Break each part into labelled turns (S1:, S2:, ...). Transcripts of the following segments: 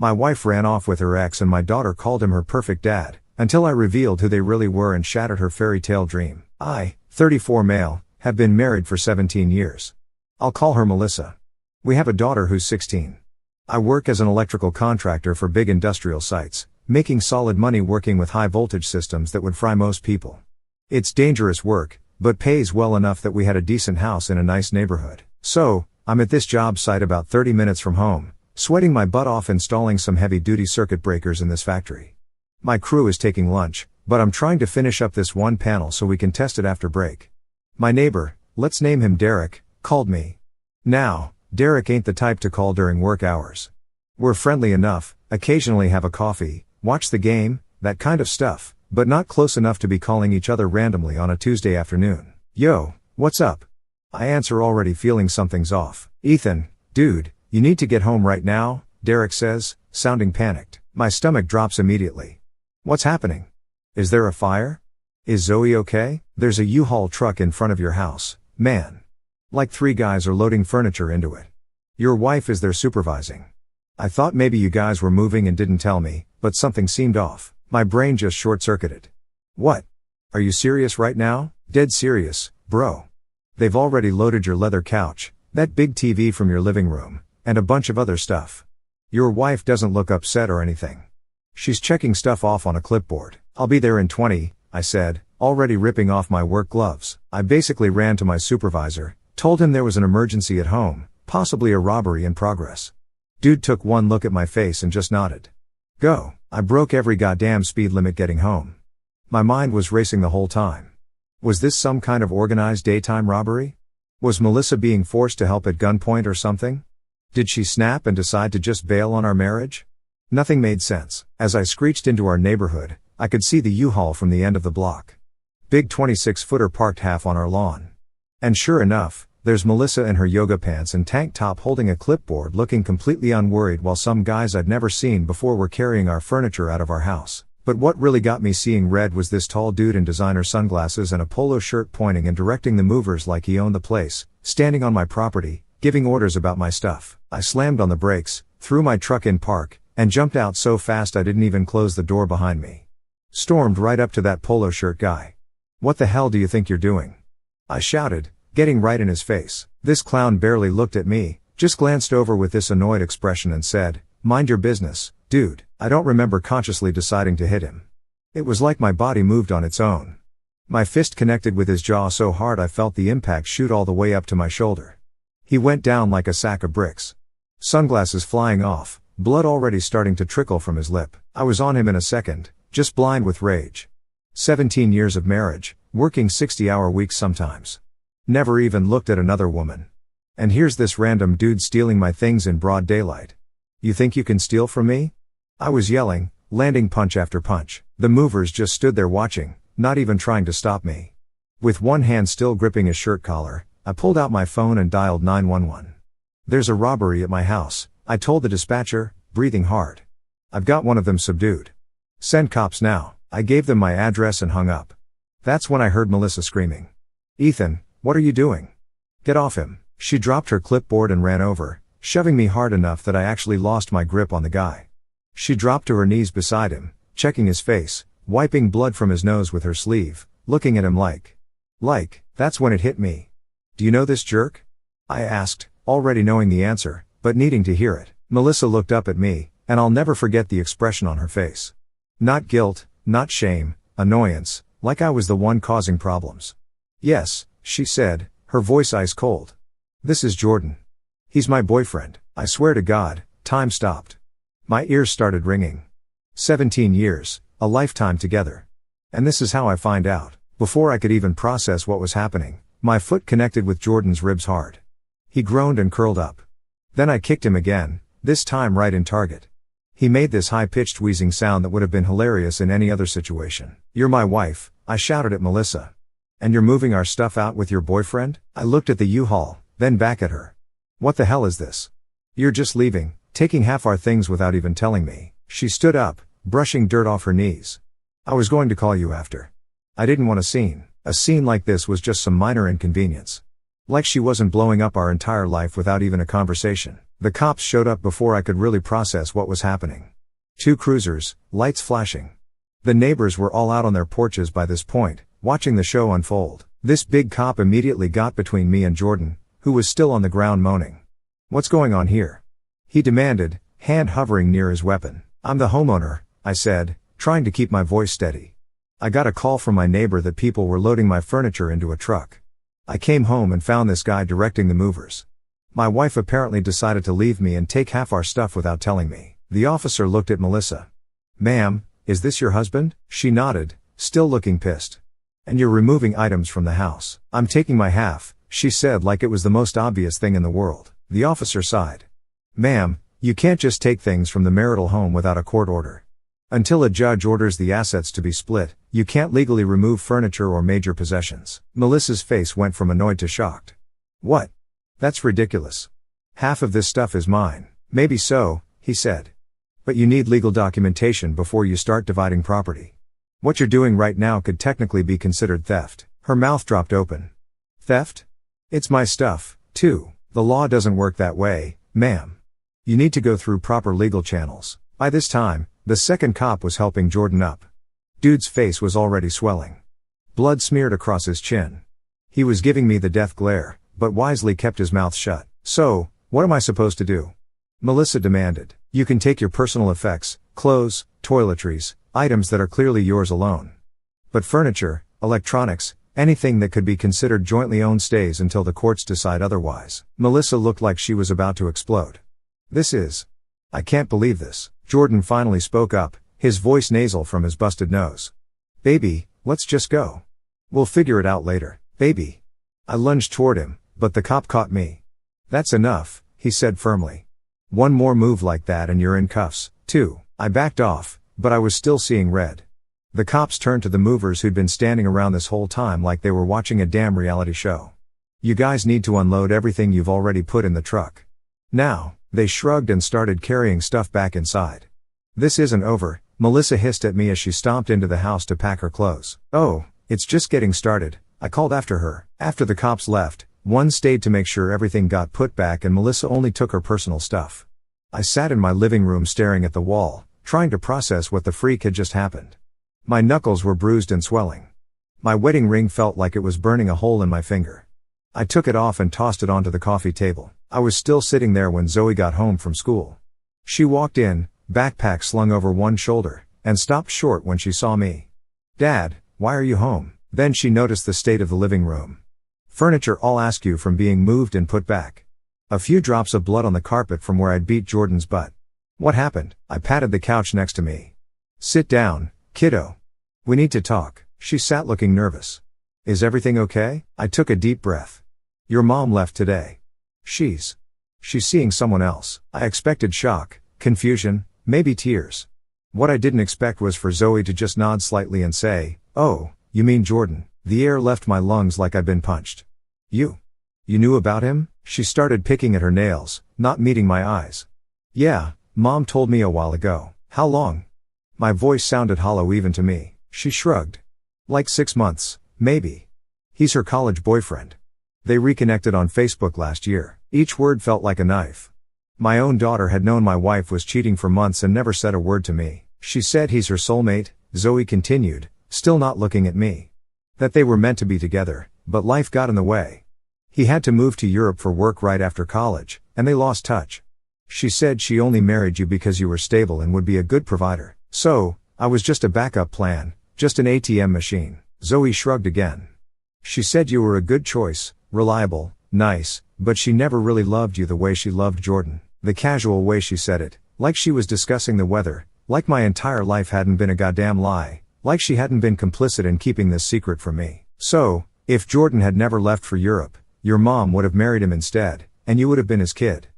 S1: My wife ran off with her ex and my daughter called him her perfect dad, until I revealed who they really were and shattered her fairy tale dream. I, 34 male, have been married for 17 years. I'll call her Melissa. We have a daughter who's 16. I work as an electrical contractor for big industrial sites, making solid money working with high voltage systems that would fry most people. It's dangerous work, but pays well enough that we had a decent house in a nice neighborhood. So, I'm at this job site about 30 minutes from home, sweating my butt off installing some heavy-duty circuit breakers in this factory. My crew is taking lunch, but I'm trying to finish up this one panel so we can test it after break. My neighbor, let's name him Derek, called me. Now, Derek ain't the type to call during work hours. We're friendly enough, occasionally have a coffee, watch the game, that kind of stuff, but not close enough to be calling each other randomly on a Tuesday afternoon. Yo, what's up? I answer already feeling something's off. Ethan, dude, you need to get home right now, Derek says, sounding panicked. My stomach drops immediately. What's happening? Is there a fire? Is Zoe okay? There's a U-Haul truck in front of your house, man. Like 3 guys are loading furniture into it. Your wife is there supervising. I thought maybe you guys were moving and didn't tell me, but something seemed off. My brain just short-circuited. What? Are you serious right now? Dead serious, bro. They've already loaded your leather couch, that big TV from your living room, and a bunch of other stuff. Your wife doesn't look upset or anything. She's checking stuff off on a clipboard. I'll be there in 20, I said, already ripping off my work gloves. I basically ran to my supervisor, told him there was an emergency at home, possibly a robbery in progress. Dude took one look at my face and just nodded. Go. I broke every goddamn speed limit getting home. My mind was racing the whole time. Was this some kind of organized daytime robbery? Was Melissa being forced to help at gunpoint or something? Did she snap and decide to just bail on our marriage? Nothing made sense. As I screeched into our neighborhood, I could see the U-Haul from the end of the block. Big 26-footer parked half on our lawn. And sure enough, there's Melissa in her yoga pants and tank top holding a clipboard looking completely unworried while some guys I'd never seen before were carrying our furniture out of our house. But what really got me seeing red was this tall dude in designer sunglasses and a polo shirt pointing and directing the movers like he owned the place, standing on my property, giving orders about my stuff. I slammed on the brakes, threw my truck in park, and jumped out so fast I didn't even close the door behind me. Stormed right up to that polo shirt guy. What the hell do you think you're doing? I shouted, getting right in his face. This clown barely looked at me, just glanced over with this annoyed expression and said, "Mind your business, dude." I don't remember consciously deciding to hit him. It was like my body moved on its own. My fist connected with his jaw so hard I felt the impact shoot all the way up to my shoulder. He went down like a sack of bricks. Sunglasses flying off, blood already starting to trickle from his lip. I was on him in a second, just blind with rage. 17 years of marriage, working 60-hour weeks sometimes. Never even looked at another woman. And here's this random dude stealing my things in broad daylight. You think you can steal from me? I was yelling, landing punch after punch. The movers just stood there watching, not even trying to stop me. With one hand still gripping his shirt collar, I pulled out my phone and dialed 911. There's a robbery at my house, I told the dispatcher, breathing hard. I've got one of them subdued. Send cops now. I gave them my address and hung up. That's when I heard Melissa screaming. Ethan, what are you doing? Get off him. She dropped her clipboard and ran over, shoving me hard enough that I actually lost my grip on the guy. She dropped to her knees beside him, checking his face, wiping blood from his nose with her sleeve, looking at him like, that's when it hit me. Do you know this jerk? I asked, already knowing the answer, but needing to hear it. Melissa looked up at me, and I'll never forget the expression on her face. Not guilt, not shame, annoyance, like I was the one causing problems. Yes, she said, her voice ice cold. This is Jordan. He's my boyfriend. I swear to God, time stopped. My ears started ringing. 17 years, a lifetime together. And this is how I find out. Before I could even process what was happening, my foot connected with Jordan's ribs hard. He groaned and curled up. Then I kicked him again, this time right in target. He made this high-pitched wheezing sound that would have been hilarious in any other situation. You're my wife, I shouted at Melissa. And you're moving our stuff out with your boyfriend? I looked at the U-Haul, then back at her. What the hell is this? You're just leaving, taking half our things without even telling me. She stood up, brushing dirt off her knees. I was going to call you after. I didn't want a scene. A scene like this was just some minor inconvenience. Like she wasn't blowing up our entire life without even a conversation. The cops showed up before I could really process what was happening. 2 cruisers, lights flashing. The neighbors were all out on their porches by this point, watching the show unfold. This big cop immediately got between me and Jordan, who was still on the ground moaning. "What's going on here?" he demanded, hand hovering near his weapon. "I'm the homeowner," I said, trying to keep my voice steady. "I got a call from my neighbor that people were loading my furniture into a truck. I came home and found this guy directing the movers. My wife apparently decided to leave me and take half our stuff without telling me." The officer looked at Melissa. "Ma'am, is this your husband?" She nodded, still looking pissed. "And you're removing items from the house." "I'm taking my half," she said like it was the most obvious thing in the world. The officer sighed. "Ma'am, you can't just take things from the marital home without a court order. Until a judge orders the assets to be split, you can't legally remove furniture or major possessions." Melissa's face went from annoyed to shocked. "What? That's ridiculous. Half of this stuff is mine." "Maybe so," he said. "But you need legal documentation before you start dividing property. What you're doing right now could technically be considered theft." Her mouth dropped open. "Theft? It's my stuff, too." "The law doesn't work that way, ma'am. You need to go through proper legal channels." By this time, the second cop was helping Jordan up. Dude's face was already swelling. Blood smeared across his chin. He was giving me the death glare, but wisely kept his mouth shut. "So, what am I supposed to do?" Melissa demanded. "You can take your personal effects, clothes, toiletries, items that are clearly yours alone. But furniture, electronics, anything that could be considered jointly owned stays until the courts decide otherwise." Melissa looked like she was about to explode. I can't believe this." Jordan finally spoke up, his voice nasal from his busted nose. "Baby, let's just go. We'll figure it out later." "Baby." I lunged toward him, but the cop caught me. "That's enough," he said firmly. "One more move like that and you're in cuffs, too." I backed off, but I was still seeing red. The cops turned to the movers who'd been standing around this whole time like they were watching a damn reality show. "You guys need to unload everything you've already put in the truck. Now." They shrugged and started carrying stuff back inside. "This isn't over," Melissa hissed at me as she stomped into the house to pack her clothes. "Oh, it's just getting started," I called after her. After the cops left, one stayed to make sure everything got put back and Melissa only took her personal stuff. I sat in my living room staring at the wall, trying to process what the freak had just happened. My knuckles were bruised and swelling. My wedding ring felt like it was burning a hole in my finger. I took it off and tossed it onto the coffee table. I was still sitting there when Zoe got home from school. She walked in, backpack slung over one shoulder, and stopped short when she saw me. "Dad, why are you home?" Then she noticed the state of the living room. Furniture all askew from being moved and put back. A few drops of blood on the carpet from where I'd beat Jordan's butt. "What happened?" I patted the couch next to me. "Sit down, kiddo. We need to talk." She sat looking nervous. "Is everything okay?" I took a deep breath. "Your mom left today. She's seeing someone else." I expected shock, confusion, maybe tears. What I didn't expect was for Zoe to just nod slightly and say, "Oh, you mean Jordan?" The air left my lungs like I'd been punched. You knew about him?" She started picking at her nails, not meeting my eyes. "Yeah, Mom told me a while ago." "How long?" My voice sounded hollow even to me. She shrugged. "Like 6 months, maybe. He's her college boyfriend. They reconnected on Facebook last year." Each word felt like a knife. My own daughter had known my wife was cheating for months and never said a word to me. "She said he's her soulmate," Zoe continued, still not looking at me. "That they were meant to be together, but life got in the way. He had to move to Europe for work right after college, and they lost touch. She said she only married you because you were stable and would be a good provider. So, I was just a backup plan, just an ATM machine." Zoe shrugged again. "She said you were a good choice, reliable, nice, but she never really loved you the way she loved Jordan." The casual way she said it, like she was discussing the weather, like my entire life hadn't been a goddamn lie, like she hadn't been complicit in keeping this secret from me. "So, if Jordan had never left for Europe, your mom would have married him instead, and you would have been his kid.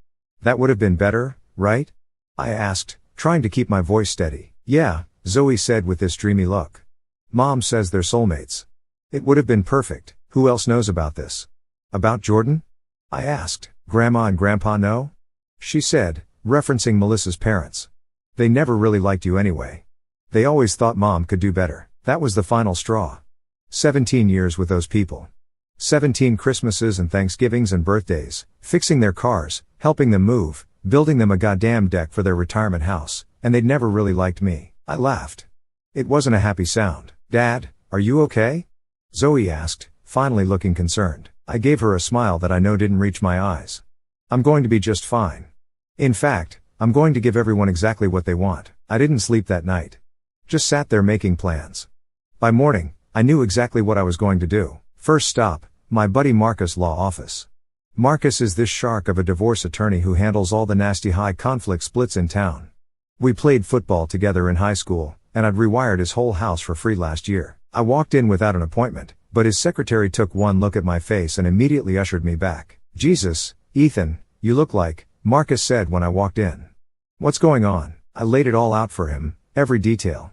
S1: That would have been better, right?" I asked, trying to keep my voice steady. "Yeah," Zoe said with this dreamy look. "Mom says they're soulmates. It would have been perfect." "Who else knows about this?" "About Jordan?" I asked. "Grandma and Grandpa know?" She said, referencing Melissa's parents. "They never really liked you anyway. They always thought Mom could do better." That was the final straw. 17 years with those people. 17 Christmases and Thanksgivings and birthdays, fixing their cars, helping them move, building them a goddamn deck for their retirement house, and they'd never really liked me. I laughed. It wasn't a happy sound. Dad, are you okay? Zoe asked, finally looking concerned. I gave her a smile that I know didn't reach my eyes. I'm going to be just fine. In fact, I'm going to give everyone exactly what they want. I didn't sleep that night. Just sat there making plans. By morning, I knew exactly what I was going to do. First stop, my buddy Marcus' law office. Marcus is this shark of a divorce attorney who handles all the nasty high conflict splits in town. We played football together in high school, and I'd rewired his whole house for free last year. I walked in without an appointment, but his secretary took one look at my face and immediately ushered me back. Jesus, Ethan, you look like, Marcus said when I walked in. What's going on? I laid it all out for him, every detail.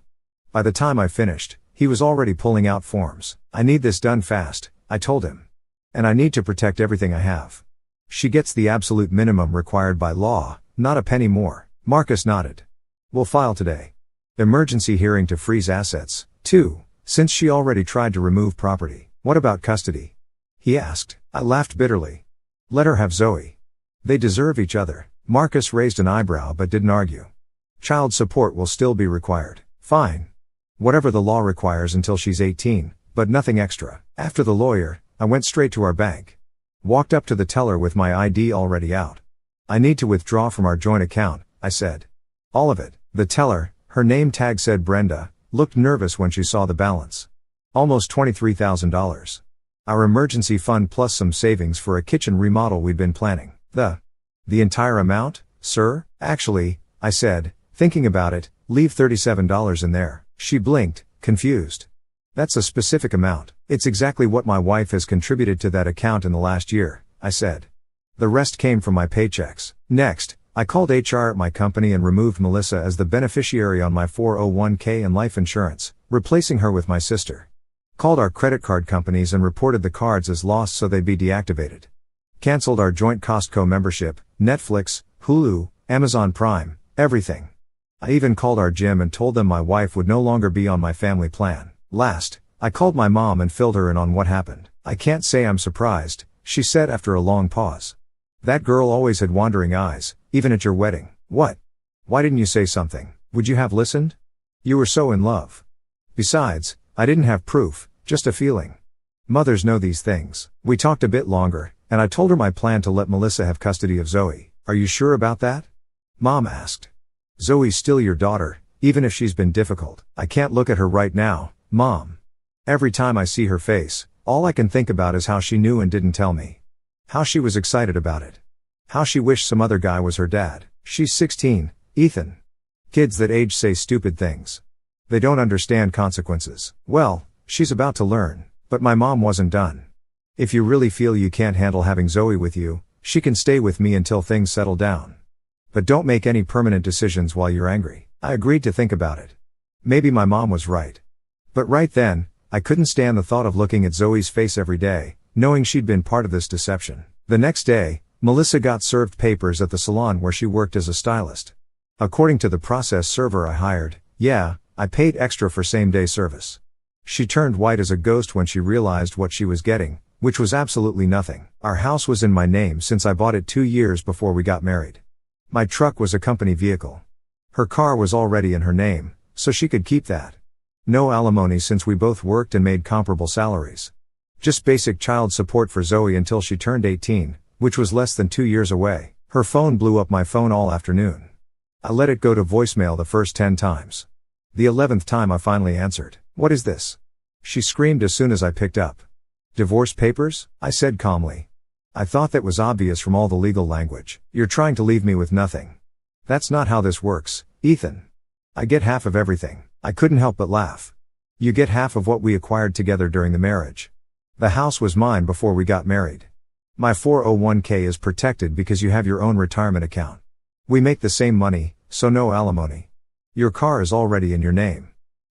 S1: By the time I finished, he was already pulling out forms. I need this done fast, I told him. And I need to protect everything I have. She gets the absolute minimum required by law, not a penny more. Marcus nodded. We'll file today. Emergency hearing to freeze assets, too, since she already tried to remove property. What about custody? He asked. I laughed bitterly. Let her have Zoe. They deserve each other. Marcus raised an eyebrow but didn't argue. Child support will still be required. Fine. Whatever the law requires until she's 18, but nothing extra. After the lawyer, I went straight to our bank. Walked up to the teller with my ID already out. I need to withdraw from our joint account, I said. All of it. The teller, her name tag said Brenda, looked nervous when she saw the balance. Almost $23,000. Our emergency fund plus some savings for a kitchen remodel we'd been planning. The entire amount, sir? Actually, I said, thinking about it, leave $37 in there. She blinked, confused. That's a specific amount. It's exactly what my wife has contributed to that account in the last year, I said. The rest came from my paychecks. Next, I called HR at my company and removed Melissa as the beneficiary on my 401k and life insurance, replacing her with my sister. Called our credit card companies and reported the cards as lost so they'd be deactivated. Cancelled our joint Costco membership, Netflix, Hulu, Amazon Prime, everything. I even called our gym and told them my wife would no longer be on my family plan. Last, I called my mom and filled her in on what happened. I can't say I'm surprised, she said after a long pause. That girl always had wandering eyes, even at your wedding. What? Why didn't you say something? Would you have listened? You were so in love. Besides, I didn't have proof, just a feeling. Mothers know these things. We talked a bit longer, and I told her my plan to let Melissa have custody of Zoe. Are you sure about that? Mom asked. Zoe's still your daughter, even if she's been difficult. I can't look at her right now, Mom. Every time I see her face, all I can think about is how she knew and didn't tell me. How she was excited about it. How she wished some other guy was her dad. She's 16, Ethan. Kids that age say stupid things. They don't understand consequences. Well, she's about to learn, but my mom wasn't done. If you really feel you can't handle having Zoe with you, she can stay with me until things settle down. But don't make any permanent decisions while you're angry. I agreed to think about it. Maybe my mom was right. But right then, I couldn't stand the thought of looking at Zoe's face every day, knowing she'd been part of this deception. The next day, Melissa got served papers at the salon where she worked as a stylist. According to the process server I hired, I paid extra for same-day service. She turned white as a ghost when she realized what she was getting, which was absolutely nothing. Our house was in my name since I bought it 2 years before we got married. My truck was a company vehicle. Her car was already in her name, so she could keep that. No alimony since we both worked and made comparable salaries. Just basic child support for Zoe until she turned 18, which was less than 2 years away. Her phone blew up my phone all afternoon. I let it go to voicemail the first 10 times. The 11th time I finally answered. What is this? She screamed as soon as I picked up. Divorce papers? I said calmly. I thought that was obvious from all the legal language. You're trying to leave me with nothing. That's not how this works, Ethan. I get half of everything. I couldn't help but laugh. You get half of what we acquired together during the marriage. The house was mine before we got married. My 401k is protected because you have your own retirement account. We make the same money, so no alimony. Your car is already in your name.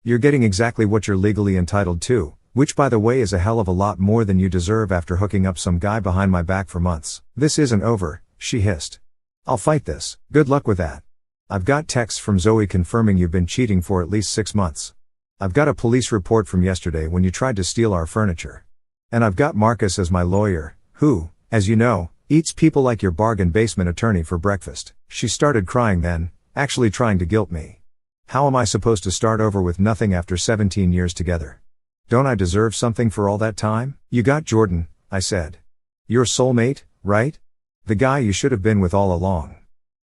S1: You're getting exactly what you're legally entitled to, which by the way is a hell of a lot more than you deserve after hooking up some guy behind my back for months. This isn't over, she hissed. I'll fight this. Good luck with that. I've got texts from Zoe confirming you've been cheating for at least 6 months. I've got a police report from yesterday when you tried to steal our furniture. And I've got Marcus as my lawyer, who, as you know, Eats people like your bargain basement attorney for breakfast. She started crying then, actually trying to guilt me. How am I supposed to start over with nothing after 17 years together? Don't I deserve something for all that time? You got Jordan, I said. Your soulmate, right? The guy you should have been with all along.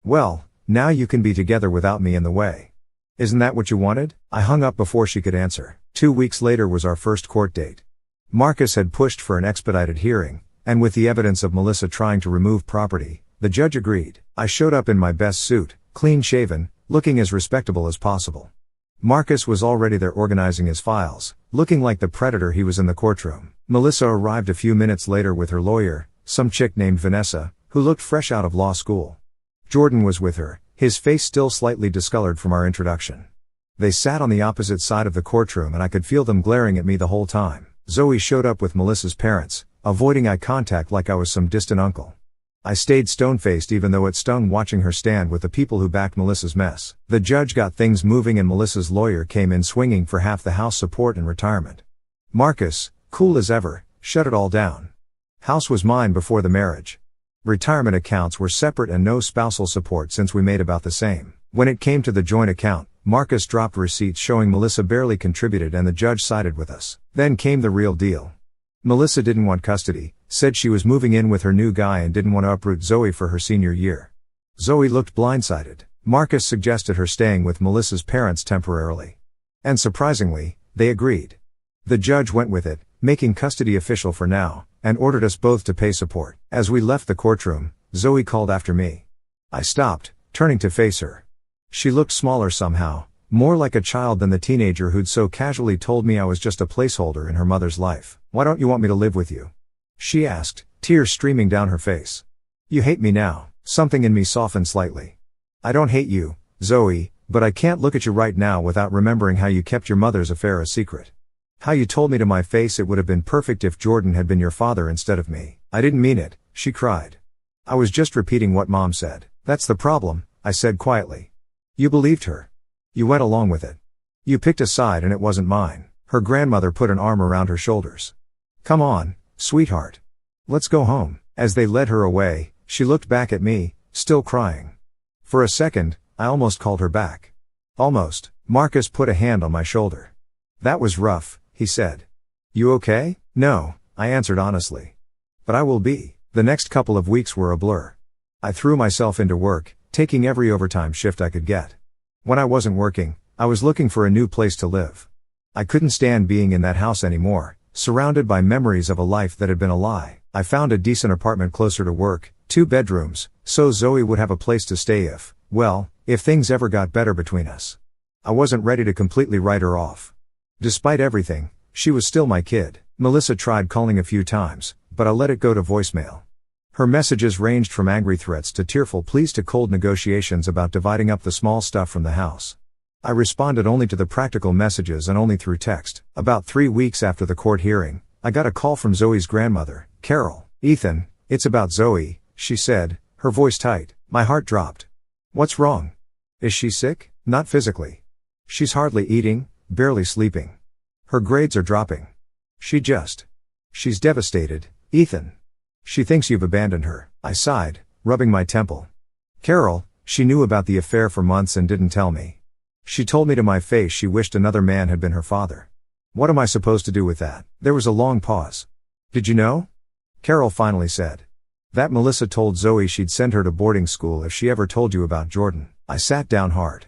S1: Well, now you can be together without me in the way. Isn't that what you wanted? I hung up before she could answer. 2 weeks later was our first court date. Marcus had pushed for an expedited hearing, and with the evidence of Melissa trying to remove property, the judge agreed. I showed up in my best suit, clean shaven, looking as respectable as possible. Marcus was already there organizing his files, looking like the predator he was in the courtroom. Melissa arrived a few minutes later with her lawyer, some chick named Vanessa, who looked fresh out of law school. Jordan was with her, his face still slightly discolored from our introduction. They sat on the opposite side of the courtroom and I could feel them glaring at me the whole time. Zoe showed up with Melissa's parents, avoiding eye contact like I was some distant uncle. I stayed stone-faced even though it stung watching her stand with the people who backed Melissa's mess. The judge got things moving and Melissa's lawyer came in swinging for half the house support and retirement. Marcus, cool as ever, shut it all down. House was mine before the marriage. Retirement accounts were separate and no spousal support since we made about the same. When it came to the joint account, Marcus dropped receipts showing Melissa barely contributed and the judge sided with us. Then came the real deal. Melissa didn't want custody, said she was moving in with her new guy and didn't want to uproot Zoe for her senior year. Zoe looked blindsided. Marcus suggested her staying with Melissa's parents temporarily. And surprisingly, they agreed. The judge went with it, making custody official for now, and ordered us both to pay support. As we left the courtroom, Zoe called after me. I stopped, turning to face her. She looked smaller somehow, more like a child than the teenager who'd so casually told me I was just a placeholder in her mother's life. Why don't you want me to live with you? She asked, tears streaming down her face. You hate me now. Something in me softened slightly. I don't hate you, Zoe, but I can't look at you right now without remembering how you kept your mother's affair a secret. How you told me to my face it would have been perfect if Jordan had been your father instead of me. I didn't mean it, she cried. I was just repeating what Mom said. That's the problem, I said quietly. You believed her. You went along with it. You picked a side and it wasn't mine. Her grandmother put an arm around her shoulders. Come on, sweetheart. Let's go home. As they led her away, she looked back at me, still crying. For a second, I almost called her back. Almost. Marcus put a hand on my shoulder. That was rough, he said. You okay? No, I answered honestly. But I will be. The next couple of weeks were a blur. I threw myself into work, taking every overtime shift I could get. When I wasn't working, I was looking for a new place to live. I couldn't stand being in that house anymore, surrounded by memories of a life that had been a lie. I found a decent apartment closer to work, 2 bedrooms, so Zoe would have a place to stay if things ever got better between us. I wasn't ready to completely write her off. Despite everything, she was still my kid. Melissa tried calling a few times, but I let it go to voicemail. Her messages ranged from angry threats to tearful pleas to cold negotiations about dividing up the small stuff from the house. I responded only to the practical messages and only through text. About 3 weeks after the court hearing, I got a call from Zoe's grandmother, Carol. Ethan, it's about Zoe, she said, her voice tight. My heart dropped. What's wrong? Is she sick? Not physically. She's hardly eating, barely sleeping. Her grades are dropping. She's devastated, Ethan. She thinks you've abandoned her. I sighed, rubbing my temple. Carol, she knew about the affair for months and didn't tell me. She told me to my face she wished another man had been her father. What am I supposed to do with that? There was a long pause. Did you know? Carol finally said. That Melissa told Zoe she'd send her to boarding school if she ever told you about Jordan. I sat down hard.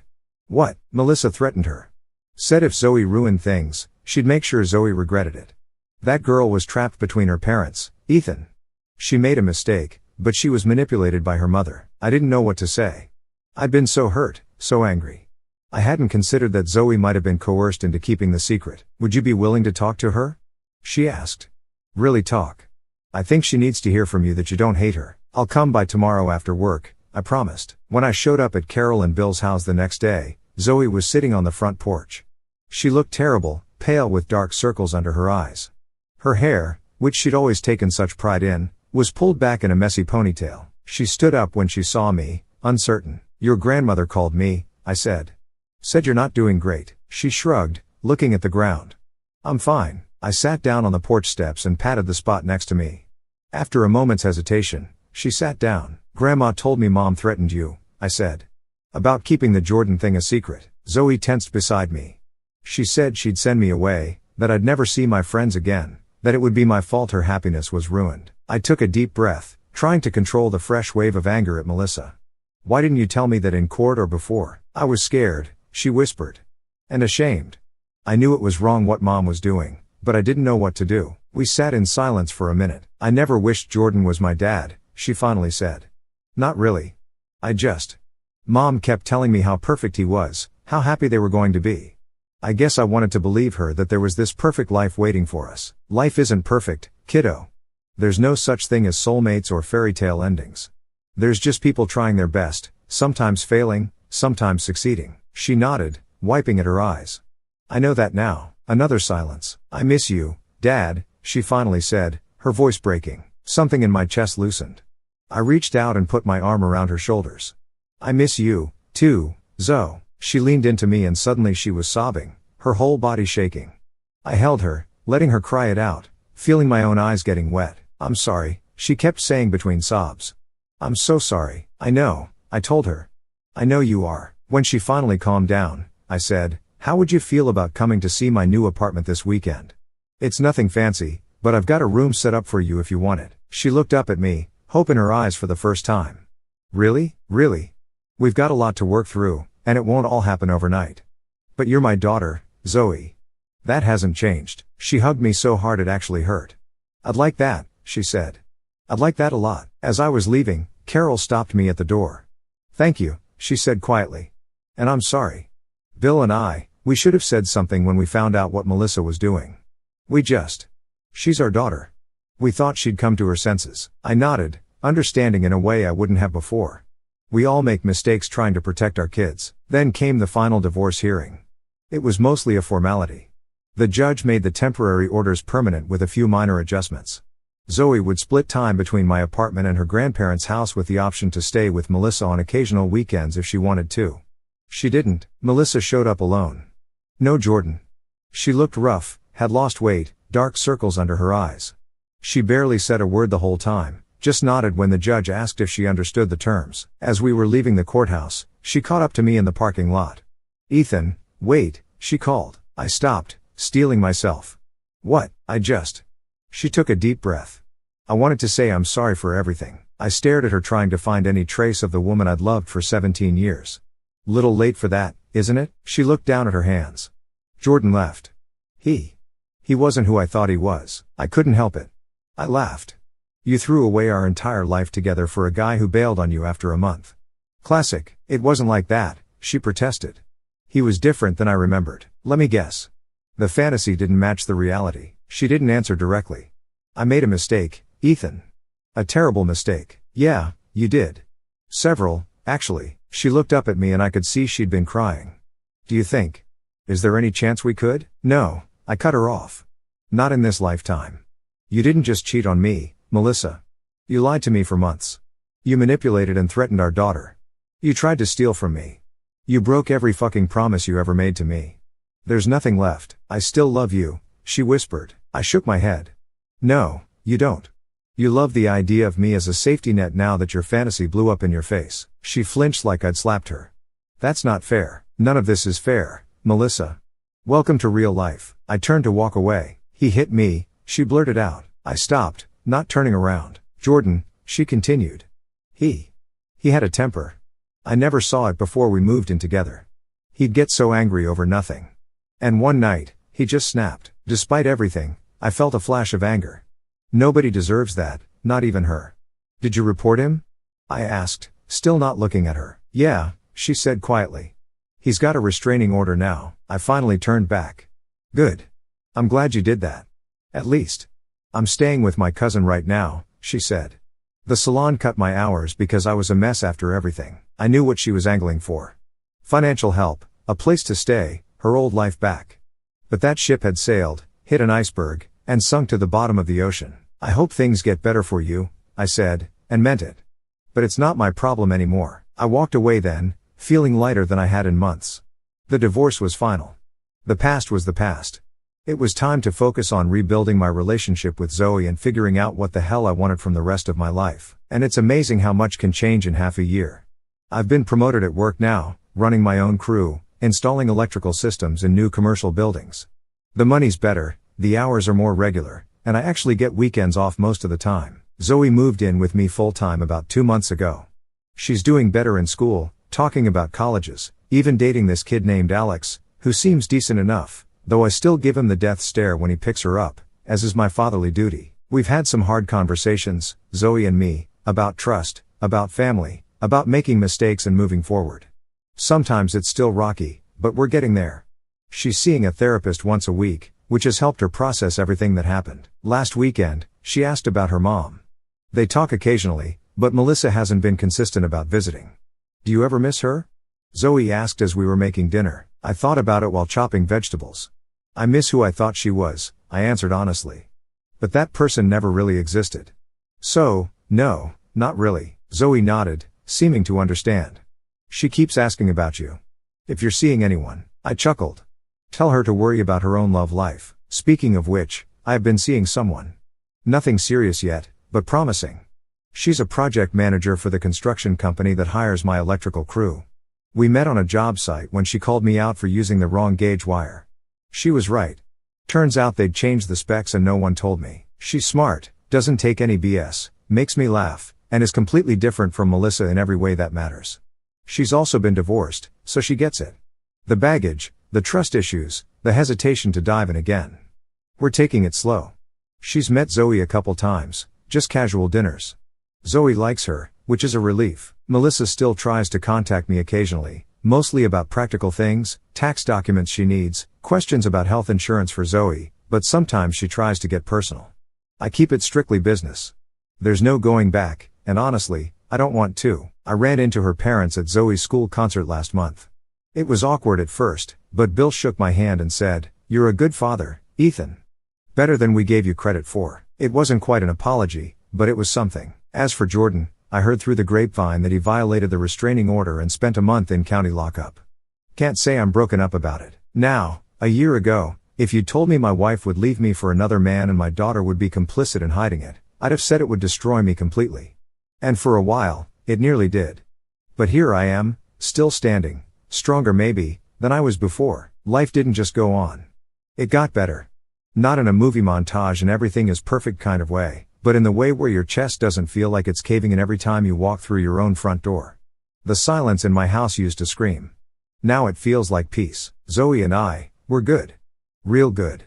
S1: What? Melissa threatened her. Said if Zoe ruined things, she'd make sure Zoe regretted it. That girl was trapped between her parents, Ethan. She made a mistake, but she was manipulated by her mother. I didn't know what to say. I'd been so hurt, so angry. I hadn't considered that Zoe might have been coerced into keeping the secret. Would you be willing to talk to her? She asked. Really talk. I think she needs to hear from you that you don't hate her. I'll come by tomorrow after work, I promised. When I showed up at Carol and Bill's house the next day, Zoe was sitting on the front porch. She looked terrible, pale with dark circles under her eyes. Her hair, which she'd always taken such pride in, was pulled back in a messy ponytail. She stood up when she saw me, uncertain. Your grandmother called me, I said. Said you're not doing great. She shrugged, looking at the ground. I'm fine. I sat down on the porch steps and patted the spot next to me. After a moment's hesitation, She sat down. Grandma told me Mom threatened you, I said. About keeping the Jordan thing a secret. Zoe tensed beside me. She said she'd send me away, that I'd never see my friends again, that it would be my fault her happiness was ruined. I took a deep breath, trying to control the fresh wave of anger at Melissa. Why didn't you tell me that in court or before? I was scared, she whispered. And ashamed. I knew it was wrong what Mom was doing, but I didn't know what to do. We sat in silence for a minute. I never wished Jordan was my dad, she finally said. Not really. Mom kept telling me how perfect he was, how happy they were going to be. I guess I wanted to believe her that there was this perfect life waiting for us. Life isn't perfect, kiddo. There's no such thing as soulmates or fairy tale endings. There's just people trying their best, sometimes failing, sometimes succeeding. She nodded, wiping at her eyes. I know that now. Another silence. I miss you, Dad, she finally said, her voice breaking. Something in my chest loosened. I reached out and put my arm around her shoulders. I miss you, too, Zoe. She leaned into me and suddenly she was sobbing, her whole body shaking. I held her, letting her cry it out, feeling my own eyes getting wet. I'm sorry, she kept saying between sobs. I'm so sorry. I know, I told her. I know you are. When she finally calmed down, I said, how would you feel about coming to see my new apartment this weekend? It's nothing fancy, but I've got a room set up for you if you want it. She looked up at me, hope in her eyes for the first time. Really? Really? We've got a lot to work through, and it won't all happen overnight. But you're my daughter, Zoe. That hasn't changed. She hugged me so hard it actually hurt. I'd like that, she said. I'd like that a lot. As I was leaving, Carol stopped me at the door. Thank you, she said quietly. And I'm sorry. Bill and we should have said something when we found out what Melissa was doing. She's our daughter. We thought she'd come to her senses. I nodded, understanding in a way I wouldn't have before. We all make mistakes trying to protect our kids. Then came the final divorce hearing. It was mostly a formality. The judge made the temporary orders permanent with a few minor adjustments. Zoe would split time between my apartment and her grandparents' house with the option to stay with Melissa on occasional weekends if she wanted to. She didn't. Melissa showed up alone. No Jordan. She looked rough, had lost weight, dark circles under her eyes. She barely said a word the whole time, just nodded when the judge asked if she understood the terms. As we were leaving the courthouse, she caught up to me in the parking lot. Ethan, wait, she called. I stopped, steeling myself. What? She took a deep breath. I wanted to say I'm sorry for everything. I stared at her trying to find any trace of the woman I'd loved for 17 years. Little late for that, isn't it? She looked down at her hands. Jordan left. He wasn't who I thought he was. I couldn't help it. I laughed. You threw away our entire life together for a guy who bailed on you after a month. Classic. It wasn't like that, she protested. He was different than I remembered. Let me guess. The fantasy didn't match the reality. She didn't answer directly. I made a mistake, Ethan. A terrible mistake. Yeah, you did. Several, actually. She looked up at me and I could see she'd been crying. Do you think? Is there any chance we could? No, I cut her off. Not in this lifetime. You didn't just cheat on me, Melissa. You lied to me for months. You manipulated and threatened our daughter. You tried to steal from me. You broke every fucking promise you ever made to me. There's nothing left. I still love you, she whispered. I shook my head. No, you don't. You love the idea of me as a safety net now that your fantasy blew up in your face. She flinched like I'd slapped her. That's not fair. None of this is fair, Melissa. Welcome to real life. I turned to walk away. He hit me, she blurted out. I stopped, not turning around. Jordan, she continued. He had a temper. I never saw it before we moved in together. He'd get so angry over nothing. And one night, he just snapped. Despite everything, I felt a flash of anger. Nobody deserves that, not even her. Did you report him? I asked, still not looking at her. Yeah, she said quietly. He's got a restraining order now. I finally turned back. Good. I'm glad you did that. At least. I'm staying with my cousin right now, she said. The salon cut my hours because I was a mess after everything. I knew what she was angling for. Financial help, a place to stay, her old life back. But that ship had sailed, hit an iceberg, and sunk to the bottom of the ocean. I hope things get better for you, I said, and meant it. But it's not my problem anymore. I walked away then, feeling lighter than I had in months. The divorce was final. The past was the past. It was time to focus on rebuilding my relationship with Zoe and figuring out what the hell I wanted from the rest of my life. And it's amazing how much can change in half a year. I've been promoted at work now, running my own crew, installing electrical systems in new commercial buildings. The money's better, the hours are more regular, and I actually get weekends off most of the time. Zoe moved in with me full-time about 2 months ago. She's doing better in school, talking about colleges, even dating this kid named Alex, who seems decent enough, though I still give him the death stare when he picks her up, as is my fatherly duty. We've had some hard conversations, Zoe and me, about trust, about family, about making mistakes and moving forward. Sometimes it's still rocky, but we're getting there. She's seeing a therapist once a week, which has helped her process everything that happened. Last weekend, she asked about her mom. They talk occasionally, but Melissa hasn't been consistent about visiting. Do you ever miss her? Zoe asked as we were making dinner. I thought about it while chopping vegetables. I miss who I thought she was, I answered honestly. But that person never really existed. So, no, not really, Zoe nodded, seeming to understand. She keeps asking about you. If you're seeing anyone, I chuckled. Tell her to worry about her own love life. Speaking of which, I have been seeing someone. Nothing serious yet, but promising. She's a project manager for the construction company that hires my electrical crew. We met on a job site when she called me out for using the wrong gauge wire. She was right. Turns out they'd changed the specs and no one told me. She's smart, doesn't take any BS, makes me laugh, and is completely different from Melissa in every way that matters. She's also been divorced, so she gets it. The baggage, the trust issues, the hesitation to dive in again. We're taking it slow. She's met Zoe a couple times, just casual dinners. Zoe likes her, which is a relief. Melissa still tries to contact me occasionally, mostly about practical things, tax documents she needs, questions about health insurance for Zoe, but sometimes she tries to get personal. I keep it strictly business. There's no going back, and honestly, I don't want to. I ran into her parents at Zoe's school concert last month. It was awkward at first, but Bill shook my hand and said, "You're a good father, Ethan. Better than we gave you credit for." It wasn't quite an apology, but it was something. As for Jordan, I heard through the grapevine that he violated the restraining order and spent a month in county lockup. Can't say I'm broken up about it. Now, a year ago, if you'd told me my wife would leave me for another man and my daughter would be complicit in hiding it, I'd have said it would destroy me completely. And for a while, it nearly did. But here I am, still standing, stronger maybe, than I was before. Life didn't just go on. It got better. Not in a movie montage and everything is perfect kind of way, but in the way where your chest doesn't feel like it's caving in every time you walk through your own front door. The silence in my house used to scream. Now it feels like peace. Zoe and I, we're good. Real good.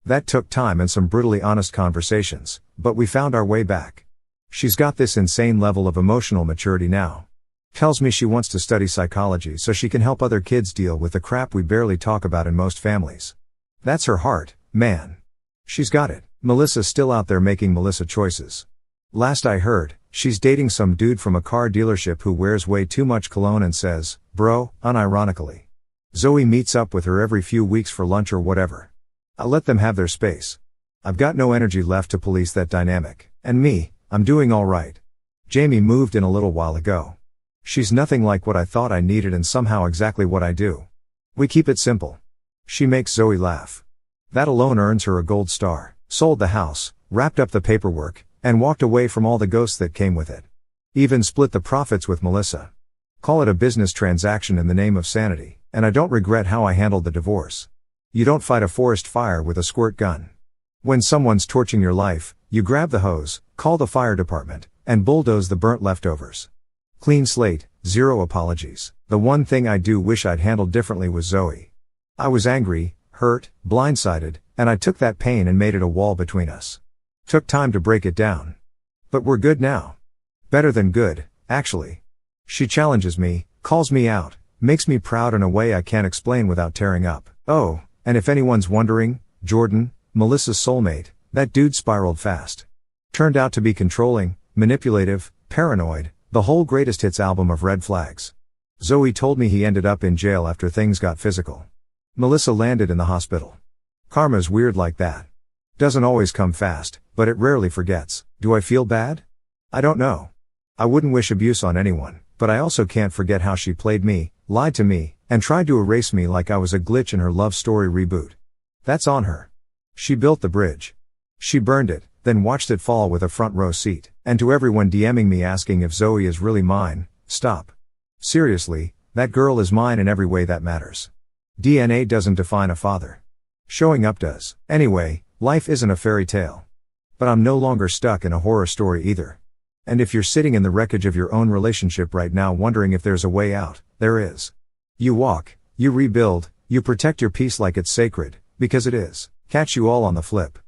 S1: That took time and some brutally honest conversations, but we found our way back. She's got this insane level of emotional maturity now. Tells me she wants to study psychology so she can help other kids deal with the crap we barely talk about in most families. That's her heart, man. She's got it. Melissa's still out there making Melissa choices. Last I heard, she's dating some dude from a car dealership who wears way too much cologne and says, "Bro," unironically. Zoe meets up with her every few weeks for lunch or whatever. I let them have their space. I've got no energy left to police that dynamic. And me, I'm doing all right. Jamie moved in a little while ago. She's nothing like what I thought I needed and somehow exactly what I do. We keep it simple. She makes Zoe laugh. That alone earns her a gold star. Sold the house, wrapped up the paperwork, and walked away from all the ghosts that came with it. Even split the profits with Melissa. Call it a business transaction in the name of sanity, and I don't regret how I handled the divorce. You don't fight a forest fire with a squirt gun. When someone's torching your life, you grab the hose, call the fire department, and bulldoze the burnt leftovers. Clean slate, zero apologies. The one thing I do wish I'd handled differently was Zoe. I was angry, hurt, blindsided, and I took that pain and made it a wall between us. Took time to break it down. But we're good now. Better than good, actually. She challenges me, calls me out, makes me proud in a way I can't explain without tearing up. Oh, and if anyone's wondering, Jordan, Melissa's soulmate, that dude spiraled fast. Turned out to be controlling, manipulative, paranoid, the whole greatest hits album of red flags. Zoe told me he ended up in jail after things got physical. Melissa landed in the hospital. Karma's weird like that. Doesn't always come fast, but it rarely forgets. Do I feel bad? I don't know. I wouldn't wish abuse on anyone, but I also can't forget how she played me, lied to me, and tried to erase me like I was a glitch in her love story reboot. That's on her. She built the bridge. She burned it, then watched it fall with a front row seat. And to everyone DMing me asking if Zoe is really mine, stop. Seriously, that girl is mine in every way that matters. DNA doesn't define a father. Showing up does. Anyway, life isn't a fairy tale. But I'm no longer stuck in a horror story either. And if you're sitting in the wreckage of your own relationship right now wondering if there's a way out, there is. You walk, you rebuild, you protect your peace like it's sacred, because it is. Catch you all on the flip.